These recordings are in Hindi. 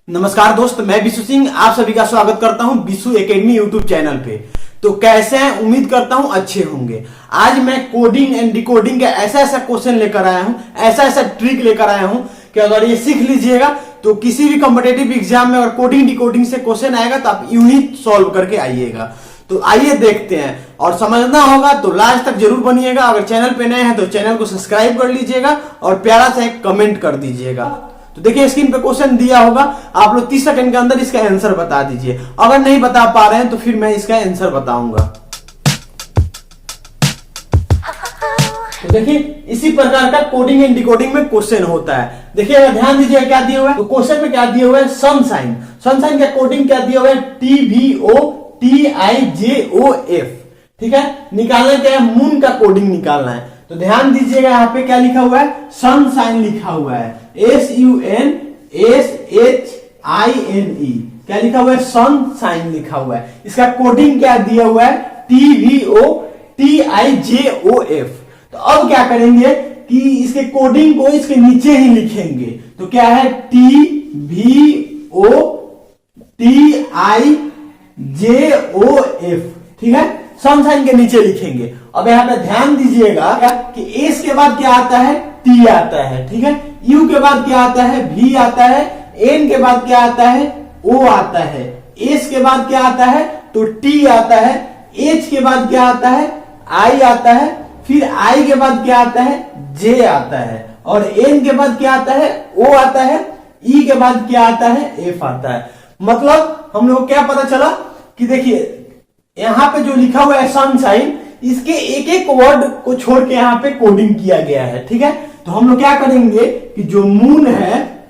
नमस्कार दोस्त, मैं विशु सिंह आप सभी का स्वागत करता हूं विशु एकेडमी यूट्यूब चैनल पे। तो कैसे हैं, उम्मीद करता हूं अच्छे होंगे। आज मैं कोडिंग एंड डिकोडिंग का ऐसा ऐसा क्वेश्चन लेकर आया हूं, ऐसा ऐसा ट्रिक लेकर आया हूं कि अगर ये सीख लीजिएगा तो किसी भी कॉम्पिटेटिव एग्जाम में अगर कोडिंग डिकोडिंग से क्वेश्चन आएगा तो आप यूं ही सॉल्व करके आइएगा। तो आइए देखते हैं, और समझना होगा तो लास्ट तक जरूर बनिएगा। अगर चैनल पे नए हैं तो चैनल को सब्सक्राइब कर लीजिएगा और प्यारा सा एक कमेंट कर दीजिएगा। तो देखिए स्क्रीन पे क्वेश्चन दिया होगा, आप लोग 30 सेकंड के अंदर इसका आंसर बता दीजिए। अगर नहीं बता पा रहे हैं तो फिर मैं इसका आंसर बताऊंगा। तो देखिए इसी प्रकार का कोडिंग एंड डिकोडिंग में क्वेश्चन होता है। देखिए अगर ध्यान दीजिए क्या दिया हुआ है, तो क्वेश्चन में क्या दिया हुआ है, सनशाइन। सनशाइन का कोडिंग क्या दिया हुआ है, TVOTIJOF। ठीक है, निकालना क्या है, मून का कोडिंग निकालना है। तो ध्यान दीजिएगा यहाँ पे क्या लिखा हुआ है, सनशाइन लिखा हुआ है, SUNSHINE। क्या लिखा हुआ है, सनशाइन लिखा हुआ है। इसका कोडिंग क्या दिया हुआ है, TVOTIJOF। तो अब क्या करेंगे कि इसके कोडिंग को इसके नीचे ही लिखेंगे। तो क्या है, TVOTIJOF। ठीक है, सनशाइन के नीचे लिखेंगे। अब यहाँ पे ध्यान दीजिएगा कि एस के बाद क्या आता है, टी आता है। ठीक है, यू के बाद क्या आता है, भी आता है। एन के बाद क्या आता है, ओ आता है। एस के बाद क्या आता है, तो टी आता है। एच के बाद क्या आता है, आई आता है। फिर आई के बाद क्या आता है, जे आता है। और एन के बाद क्या आता है, ओ आता है। ई के बाद क्या आता है, एफ आता है। मतलब हम लोग क्या पता चला कि देखिए यहां पे जो लिखा हुआ है सनशाइन, इसके एक एक वर्ड को छोड़ के यहाँ पे कोडिंग किया गया है। ठीक है, तो हम लोग क्या करेंगे कि जो मून है,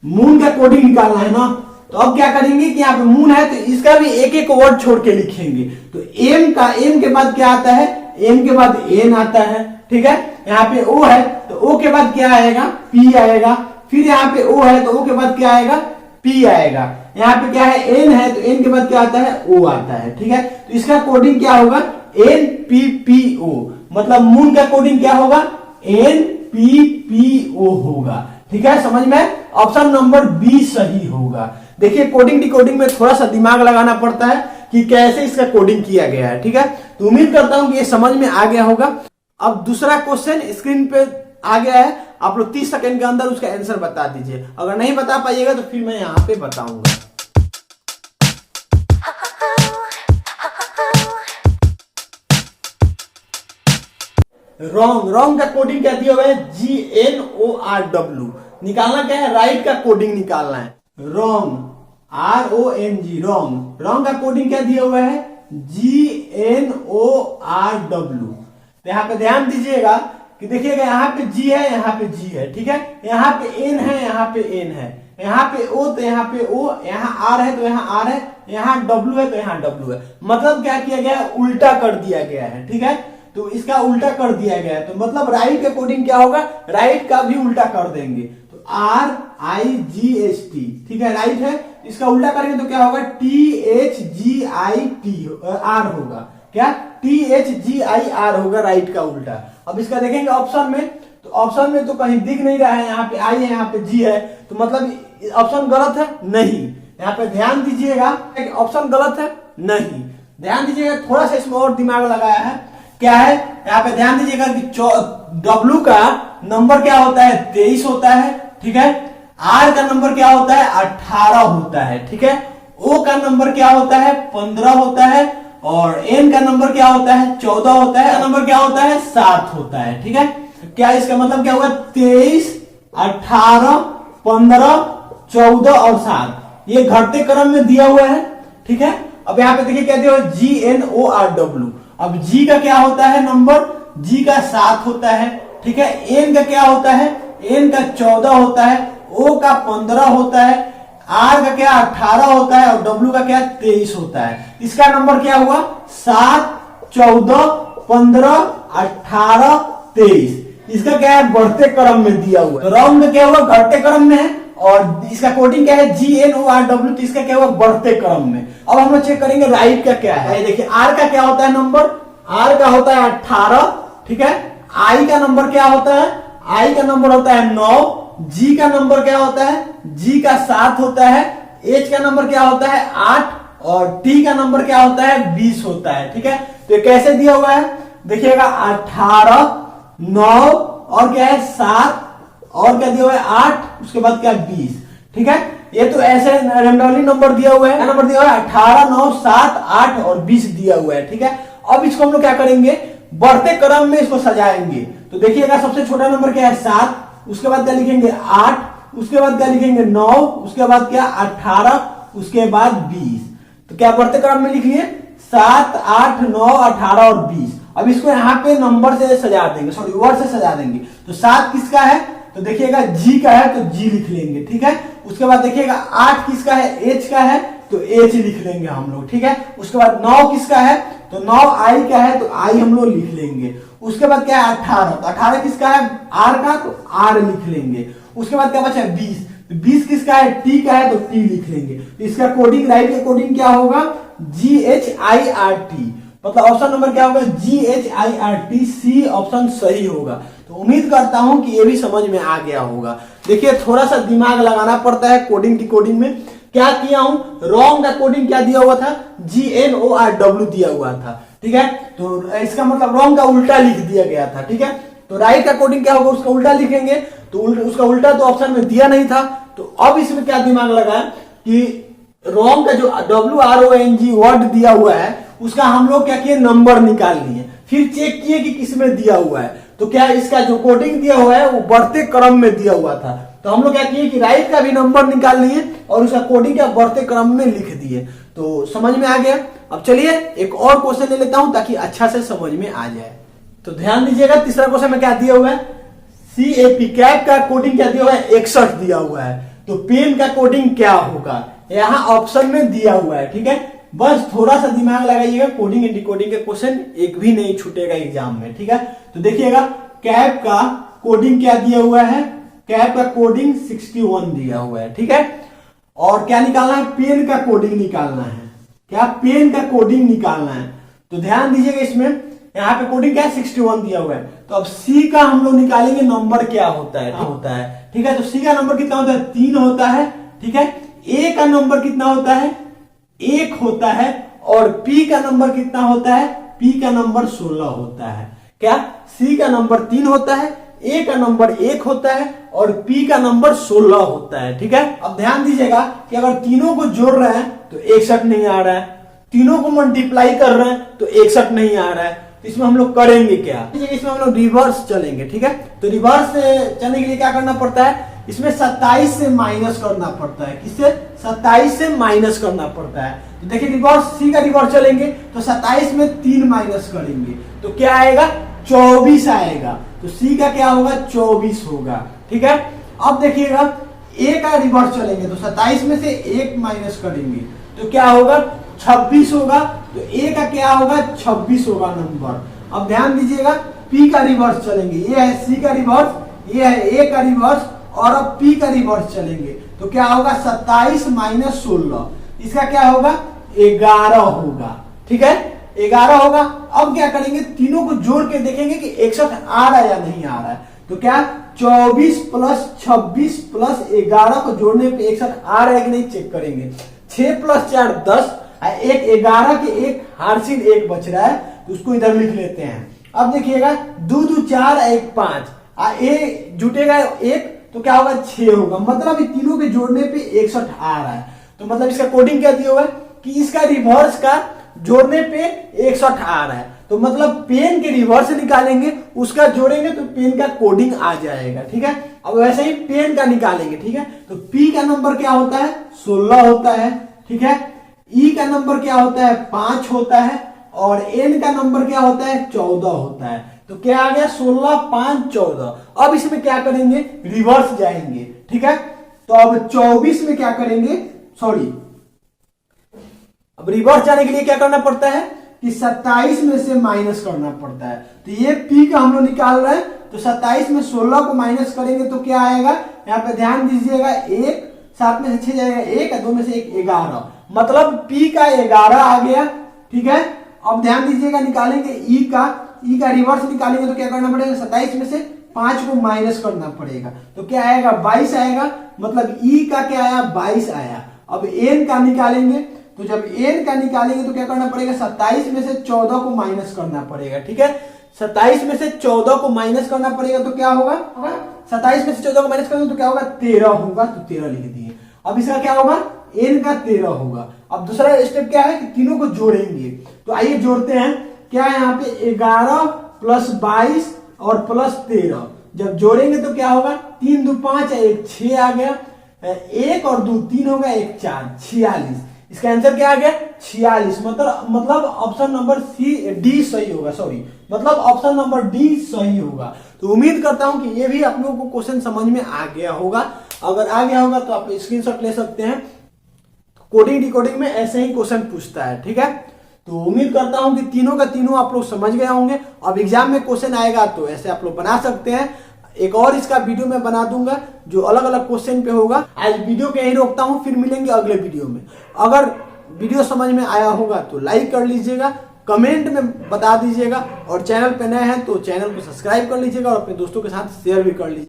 मून का कोडिंग निकालना है ना। तो अब क्या करेंगे कि यहाँ पे मून है तो इसका भी एक एक वर्ड छोड़ के लिखेंगे। तो एम के बाद क्या आता है, एम के बाद एन आता है। ठीक है, यहाँ पे ओ है तो ओ के बाद क्या आएगा, पी आएगा। फिर यहाँ पे ओ है तो ओ के बाद क्या आएगा, पी आएगा। यहाँ पे क्या है, एन है तो एन के बाद क्या आता है, ओ आता है। ठीक है, तो इसका कोडिंग क्या होगा, NPPO। मतलब मून का कोडिंग क्या होगा, NPPO होगा। ठीक है, समझ में, ऑप्शन नंबर बी सही होगा। देखिए कोडिंग डिकोडिंग में थोड़ा सा दिमाग लगाना पड़ता है कि कैसे इसका कोडिंग किया गया है। ठीक है, तो उम्मीद करता हूं कि ये समझ में आ गया होगा। अब दूसरा क्वेश्चन स्क्रीन पे आ गया है, आप लोग 30 सेकंड के अंदर उसका आंसर बता दीजिए। अगर नहीं बता पाइएगा तो फिर मैं यहाँ पे बताऊंगा। रॉन्ग का कोडिंग क्या दिया हुआ है, GNORW। निकालना क्या है, राइट का कोडिंग निकालना है। रॉन्ग RONG, रॉन्ग का कोडिंग क्या दिया हुआ है, GNORW। तो यहाँ पे ध्यान दीजिएगा कि देखिएगा यहाँ पे G है, यहाँ पे G है। ठीक है, यहाँ पे N है, यहाँ पे N है। यहाँ पे O तो यहाँ पे O, यहाँ R है तो यहाँ R है, यहाँ W है तो यहाँ W है। मतलब क्या किया गया है, उल्टा कर दिया गया है। ठीक है, तो इसका उल्टा कर दिया गया है। तो मतलब राइट का कोडिंग क्या होगा, राइट का भी उल्टा कर देंगे। तो RIGHT। ठीक है, राइट है, इसका उल्टा करेंगे तो क्या होगा, THGITR होगा। क्या, THGIR होगा राइट का उल्टा। अब इसका देखेंगे ऑप्शन में, तो ऑप्शन में तो कहीं दिख नहीं रहा है, यहाँ पे आई है, यहाँ पे जी है। तो मतलब ऑप्शन गलत है, नहीं। यहाँ पे ध्यान दीजिएगा, ऑप्शन गलत है, नहीं। ध्यान दीजिएगा, थोड़ा सा इसमें और दिमाग लगाया है। क्या है, यहाँ पे ध्यान दीजिएगा कि W का नंबर क्या होता है, 23 होता है। ठीक है, R का नंबर क्या होता है, 18 होता है। ठीक है, O का नंबर क्या होता है, 15 होता है। और N का नंबर क्या होता है, 14 होता है। नंबर क्या होता है, 7 होता है। ठीक है, क्या इसका मतलब क्या होगा, 23, 18, 15, 14 और 7, ये घटते क्रम में दिया हुआ है। ठीक है, अब यहाँ पे देखिए क्या दिया हुआ है, GNORW। अब G का क्या होता है नंबर, G का 7 होता है। ठीक है, N का क्या होता है, N का 14 होता है। O का 15 होता है। R का क्या 18 होता है। और W का क्या 23 होता है। इसका नंबर क्या हुआ, 7, 14, 15, 18, 23। इसका क्या है, बढ़ते क्रम में दिया हुआ है। रॉन्ग में क्या हुआ, घटते क्रम में है। और इसका कोडिंग क्या है, GNORW। तो इसका क्या हुआ, बढ़ते क्रम में। अब हम लोग चेक करेंगे राइट का क्या है। देखिए R का क्या होता है नंबर, R का होता है 18। ठीक है, I का नंबर क्या होता है, I का नंबर होता है 9। जी का नंबर क्या होता है, जी का 7 होता है, एच का नंबर क्या होता है 8 और टी का नंबर क्या होता है 20 होता है। ठीक है, तो ये कैसे दिया हुआ है देखिएगा 18 9 और क्या है 7 और क्या दिया हुआ है 8 उसके बाद क्या 20। ठीक है, ये तो ऐसे रैंडमली नंबर दिया हुआ है, नंबर दिया हुआ है 18 9 7 8 और 20 दिया हुआ है। ठीक है, अब इसको हम लोग क्या करेंगे बढ़ते क्रम में इसको सजाएंगे। तो देखिएगा सबसे छोटा नंबर क्या है 7, उसके बाद क्या लिखेंगे 8, उसके बाद क्या लिखेंगे 9, उसके बाद क्या 18, उसके बाद 20। तो क्या बढ़ते क्रम में लिख लिए 7 8 9 18 और 20। अब इसको यहाँ पे नंबर से सजा देंगे, सॉरी वर्ड से सजा देंगे। तो 7 किसका है तो देखिएगा जी का है तो जी लिख लेंगे। ठीक है, उसके बाद देखिएगा 8 किसका है एच का है तो एच लिख लेंगे हम लोग। ठीक है, उसके बाद 9 किसका है तो 9 आई का है तो आई हम लोग लिख लेंगे। उसके बाद क्या है 18, तो 18 किसका है आर का तो आर लिख लेंगे। उसके बाद क्या बचा 20, तो 20 किसका है टी का है तो टी लिख लेंगे। तो इसका कोडिंग राइट का कोडिंग क्या होगा GHIRT, मतलब ऑप्शन नंबर क्या होगा GHIRT, सी ऑप्शन सही होगा। तो उम्मीद करता हूं कि ये भी समझ में आ गया होगा। देखिए थोड़ा सा दिमाग लगाना पड़ता है कोडिंग की कोडिंग में। क्या किया हूं रॉन्ग का कोडिंग क्या दिया हुआ था GNORW दिया हुआ था। ठीक है, तो इसका मतलब रॉन्ग का उल्टा लिख दिया गया था। ठीक है, तो राइट का कोडिंग क्या होगा उसका उल्टा लिखेंगे, तो उसका उल्टा तो ऑप्शन में दिया नहीं था। तो अब इसमें क्या दिमाग लगा कि रॉन्ग का जो WRONG वर्ड दिया हुआ है उसका हम लोग क्या किए नंबर निकाल लिए, फिर चेक किए कि किसमें दिया हुआ है। तो क्या इसका जो कोडिंग दिया हुआ है वो बढ़ते क्रम में दिया हुआ था। तो हम लोग क्या किए कि राइट का भी नंबर निकाल लिए और उसका कोडिंग क्या बढ़ते क्रम में लिख दिए। तो समझ में आ गया। अब चलिए एक और क्वेश्चन ले लेता हूं ताकि अच्छा से समझ में आ जाए। तो ध्यान दीजिएगा तीसरा क्वेश्चन में क्या दिया हुआ है CAP कैप का कोडिंग क्या दिया हुआ है 61 दिया हुआ है। तो पेन का कोडिंग क्या होगा यहाँ ऑप्शन में दिया हुआ है। ठीक है, बस थोड़ा सा दिमाग लगाइएगा, कोडिंग एंड डिकोडिंग के क्वेश्चन एक भी नहीं छूटेगा एग्जाम में। ठीक है, तो देखिएगा कैप का कोडिंग क्या दिया हुआ है, कैप का कोडिंग 61 दिया हुआ है। ठीक है, और क्या निकालना है पेन का कोडिंग निकालना है। क्या पेन का कोडिंग निकालना है। तो ध्यान दीजिएगा इसमें यहाँ पे कोडिंग क्या है 61 दिया हुआ है। तो अब सी का हम लोग निकालेंगे नंबर क्या होता है। ठीक है, तो सी का नंबर कितना होता है 3 होता है। ठीक है, ए का नंबर कितना होता है 1 होता है और पी का नंबर कितना होता है पी का नंबर 16 होता है। क्या सी का नंबर 3 होता है, ए का नंबर 1 होता है और पी का नंबर 16 होता है। ठीक है, अब ध्यान दीजिएगा कि अगर तीनों को जोड़ रहे हैं तो 61 नहीं आ रहा है, तीनों को मल्टीप्लाई कर रहे हैं तो 61 नहीं आ रहा है। तो इसमें हम लोग करेंगे क्या, इसमें हम लोग रिवर्स चलेंगे। ठीक है, तो रिवर्स चलने के लिए क्या करना पड़ता है इसमें 27 से माइनस करना पड़ता है। किससे 27 से माइनस करना पड़ता है। तो देखिए रिवर्स सी का रिवर्स चलेंगे तो 27 में 3 माइनस करेंगे तो क्या आएगा 24 आएगा। तो सी का क्या होगा 24 होगा। ठीक है, अब देखिएगा ए का रिवर्स चलेंगे तो 27 में से 1 माइनस करेंगे तो क्या होगा 26 होगा। तो ए का क्या होगा 26 होगा नंबर। अब ध्यान दीजिएगा पी का रिवर्स चलेंगे, ये है सी का रिवर्स, ये है ए का रिवर्स और अब पी का रिवर्स चलेंगे तो क्या होगा 27 माइनस 16, इसका क्या होगा 11 होगा। ठीक है, 11 होगा। अब क्या करेंगे तीनों को जोड़ के देखेंगे कि 61 आ रहा है या नहीं आ रहा है। तो क्या 24 प्लस 26 प्लस 11 को जोड़ने पे 61 आ रहा है कि नहीं चेक करेंगे। 6 प्लस 4 10, एक 11 के एक हार्सिल 1 बच रहा है तो उसको इधर लिख लेते हैं। अब देखिएगा 2 2 4 1 5 ए जुटेगा 1 तो क्या होगा 6 होगा। मतलब ये तीनों के जोड़ने पे 61 आ रहा है। तो मतलब इसका कोडिंग क्या दिया हुआ है कि इसका रिवर्स का जोड़ने पे 61 आ रहा है। तो मतलब पेन के रिवर्स निकालेंगे उसका जोड़ेंगे तो पेन का कोडिंग आ जाएगा। ठीक है, अब वैसे ही पेन का निकालेंगे। ठीक है, तो पी का नंबर क्या होता है 16 होता है। ठीक है, ई का नंबर क्या होता है 5 होता है और एन का नंबर क्या होता है 14 होता है। तो क्या आ गया 16 5 14। अब इसमें क्या करेंगे रिवर्स जाएंगे। ठीक है, तो अब 24 में क्या करेंगे, सॉरी अब रिवर्स जाने के लिए क्या करना पड़ता है कि 27 में से माइनस करना पड़ता है। तो ये पी का हम लोग निकाल रहे हैं तो 27 में 16 को माइनस करेंगे तो क्या आएगा, यहाँ पे ध्यान दीजिएगा 1 7 में से 6 जाएगा 1 2 में से 1 11, मतलब पी का 11 आ गया। ठीक है, अब ध्यान दीजिएगा निकालेंगे ई का रिवर्स निकालेंगे तो क्या करना पड़ेगा 27 में से 5 को माइनस करना पड़ेगा, तो क्या आएगा 22 आएगा, मतलब ई का क्या आया 22 आया। अब एन का निकालेंगे, तो जब एन का निकालेंगे तो क्या करना पड़ेगा 27 में से 14 को माइनस करना पड़ेगा, ठीक है। 27 में से 14 को माइनस करना पड़ेगा तो क्या होगा, 27 में से 14 को माइनस करेंगे तो क्या होगा 13 होगा, तो 13 लिख दिए। अब इसका क्या होगा एन का 13 होगा। अब दूसरा स्टेप क्या है कि तीनों को जोड़ेंगे, तो आइए जोड़ते हैं। क्या है यहाँ पे 11 प्लस 22 और प्लस 13, जब जोड़ेंगे तो क्या होगा 3 2 5 1 6 आ गया, 1 और 2 3 होगा, 1 4 46। इसका आंसर क्या आ गया 46। मतलब ऑप्शन नंबर डी सही होगा, सॉरी मतलब ऑप्शन नंबर डी सही होगा। तो उम्मीद करता हूं कि ये भी आप लोगों को क्वेश्चन समझ में आ गया होगा। अगर आ गया होगा तो आप स्क्रीनशॉट ले सकते हैं। कोडिंग डिकोडिंग में ऐसे ही क्वेश्चन पूछता है, ठीक है। तो उम्मीद करता हूं कि तीनों का तीनों आप लोग समझ गए होंगे। अब एग्जाम में क्वेश्चन आएगा तो ऐसे आप लोग बना सकते हैं। एक और इसका वीडियो मैं बना दूंगा जो अलग अलग क्वेश्चन पे होगा। आज वीडियो के यही रोकता हूं, फिर मिलेंगे अगले वीडियो में। अगर वीडियो समझ में आया होगा तो लाइक कर लीजिएगा, कमेंट में बता दीजिएगा, और चैनल पे नए हैं तो चैनल को सब्सक्राइब कर लीजिएगा और अपने दोस्तों के साथ शेयर भी कर लीजिएगा।